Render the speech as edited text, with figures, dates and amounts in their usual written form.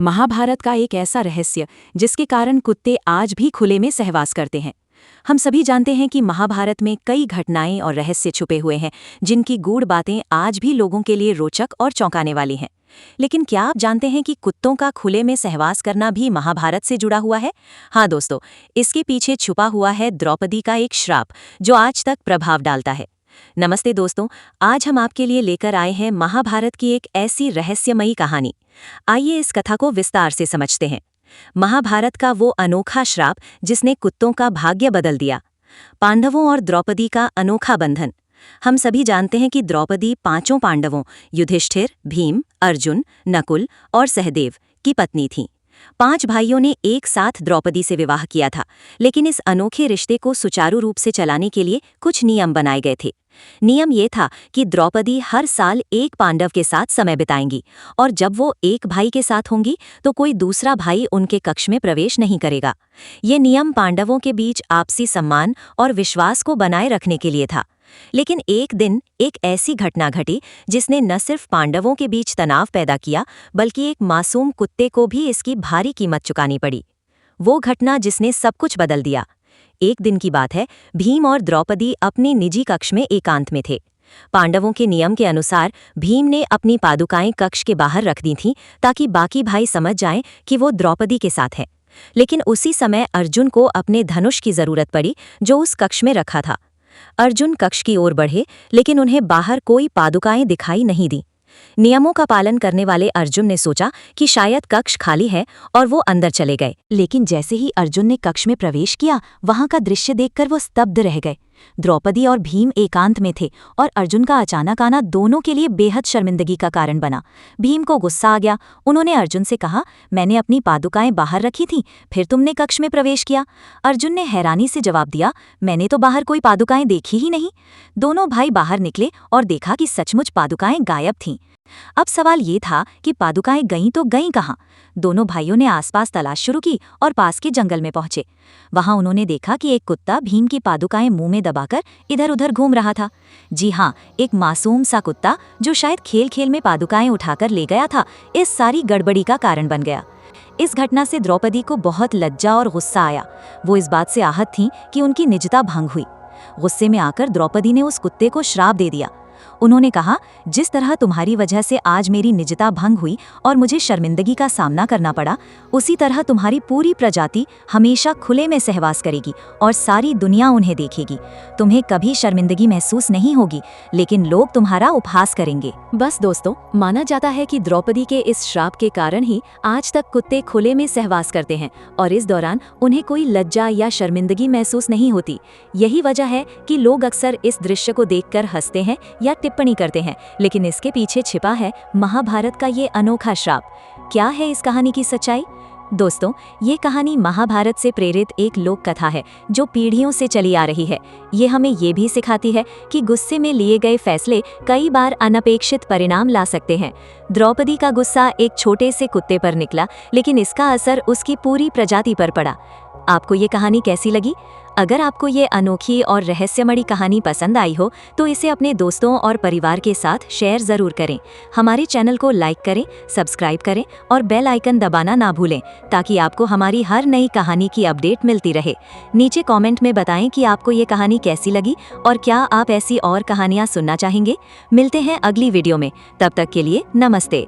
महाभारत का एक ऐसा रहस्य जिसके कारण कुत्ते आज भी खुले में सहवास करते हैं। हम सभी जानते हैं कि महाभारत में कई घटनाएं और रहस्य छुपे हुए हैं जिनकी गूढ़ बातें आज भी लोगों के लिए रोचक और चौंकाने वाली हैं। लेकिन क्या आप जानते हैं कि कुत्तों का खुले में सहवास करना भी महाभारत से जुड़ा हुआ है? हाँ दोस्तों, इसके पीछे छुपा हुआ है द्रौपदी का एक श्राप जो आज तक प्रभाव डालता है। नमस्ते दोस्तों, आज हम आपके लिए लेकर आए हैं महाभारत की एक ऐसी रहस्यमयी कहानी। आइए इस कथा को विस्तार से समझते हैं। महाभारत का वो अनोखा श्राप जिसने कुत्तों का भाग्य बदल दिया। पांडवों और द्रौपदी का अनोखा बंधन। हम सभी जानते हैं कि द्रौपदी पांचों पांडवों युधिष्ठिर, भीम, अर्जुन, नकुल और सहदेव की पत्नी थीं। 5 भाइयों ने एक साथ द्रौपदी से विवाह किया था, लेकिन इस अनोखे रिश्ते को सुचारू रूप से चलाने के लिए कुछ नियम बनाए गए थे। नियम ये था कि द्रौपदी हर साल एक पांडव के साथ समय बिताएंगी और जब वो एक भाई के साथ होंगी तो कोई दूसरा भाई उनके कक्ष में प्रवेश नहीं करेगा। ये नियम पांडवों के बीच आपसी सम्मान और विश्वास को बनाए रखने के लिए था। लेकिन एक दिन एक ऐसी घटना घटी जिसने न सिर्फ पांडवों के बीच तनाव पैदा किया बल्कि एक मासूम कुत्ते को भी इसकी भारी कीमत चुकानी पड़ी। वो घटना जिसने सब कुछ बदल दिया। एक दिन की बात है, भीम और द्रौपदी अपने निजी कक्ष में एकांत में थे। पांडवों के नियम के अनुसार भीम ने अपनी पादुकाएं कक्ष के बाहर रख दी थीं ताकि बाकी भाई समझ जाएं कि वो द्रौपदी के साथ है। लेकिन उसी समय अर्जुन को अपने धनुष की जरूरत पड़ी जो उस कक्ष में रखा था। अर्जुन कक्ष की ओर बढ़े, लेकिन उन्हें बाहर कोई पादुकाएं दिखाई नहीं दी। नियमों का पालन करने वाले अर्जुन ने सोचा कि शायद कक्ष खाली है और वो अंदर चले गए। लेकिन जैसे ही अर्जुन ने कक्ष में प्रवेश किया, वहां का दृश्य देखकर वो स्तब्ध रह गए। द्रौपदी और भीम एकांत में थे और अर्जुन का अचानक आना दोनों के लिए बेहद शर्मिंदगी का कारण बना। भीम को गुस्सा आ गया। उन्होंने अर्जुन से कहा, मैंने अपनी पादुकाएं बाहर रखी थीं, फिर तुमने कक्ष में प्रवेश किया। अर्जुन ने हैरानी से जवाब दिया, मैंने तो बाहर कोई पादुकाएं देखी ही नहीं। दोनों भाई बाहर निकले और देखा कि सचमुच पादुकाएं गायब थीं। अब सवाल ये था कि पादुकाएं गईं तो गईं कहाँ? दोनों भाइयों ने आसपास तलाश शुरू की और पास के जंगल में पहुंचे। वहां उन्होंने देखा कि एक कुत्ता भीम की पादुकाएं मुंह में दबाकर इधर उधर घूम रहा था। जी हाँ, एक मासूम सा कुत्ता जो शायद खेल खेल में पादुकाएं उठाकर ले गया था, इस सारी गड़बड़ी का कारण बन गया। इस घटना से द्रौपदी को बहुत लज्जा और गुस्सा आया। वो इस बात से आहत थीं कि उनकी निजता भंग हुई। गुस्से में आकर द्रौपदी ने उस कुत्ते को श्राप दे दिया। उन्होंने कहा, जिस तरह तुम्हारी वजह से आज मेरी निजता भंग हुई और मुझे शर्मिंदगी का सामना करना पड़ा, उसी तरह तुम्हारी पूरी प्रजाति हमेशा खुले में सहवास करेगी और सारी दुनिया उन्हें देखेगी। तुम्हें कभी शर्मिंदगी महसूस नहीं होगी, लेकिन लोग तुम्हारा उपहास करेंगे। बस दोस्तों, माना जाता है कि द्रौपदी के इस श्राप के कारण ही आज तक कुत्ते खुले में सहवास करते हैं और इस दौरान उन्हें कोई लज्जा या शर्मिंदगी महसूस नहीं होती। यही वजह है कि लोग अक्सर इस दृश्य को देखकर हंसते हैं या टिप्पणी करते हैं, लेकिन इसके पीछे छिपा है महाभारत का ये अनोखा श्राप। क्या है इस कहानी की सच्चाई? दोस्तों, ये कहानी महाभारत से प्रेरित एक लोक कथा है जो पीढ़ियों से चली आ रही है। ये हमें ये भी सिखाती है कि गुस्से में लिए गए फैसले कई बार अनपेक्षित परिणाम ला सकते हैं। द्रौपदी का गुस्सा एक छोटे से कुत्ते पर निकला, लेकिन इसका असर उसकी पूरी प्रजाति पर पड़ा। आपको ये कहानी कैसी लगी? अगर आपको ये अनोखी और रहस्यमयी कहानी पसंद आई हो तो इसे अपने दोस्तों और परिवार के साथ शेयर ज़रूर करें। हमारे चैनल को लाइक करें, सब्सक्राइब करें और बेल आइकन दबाना ना भूलें ताकि आपको हमारी हर नई कहानी की अपडेट मिलती रहे। नीचे कमेंट में बताएं कि आपको ये कहानी कैसी लगी और क्या आप ऐसी और कहानियाँ सुनना चाहेंगे। मिलते हैं अगली वीडियो में, तब तक के लिए नमस्ते।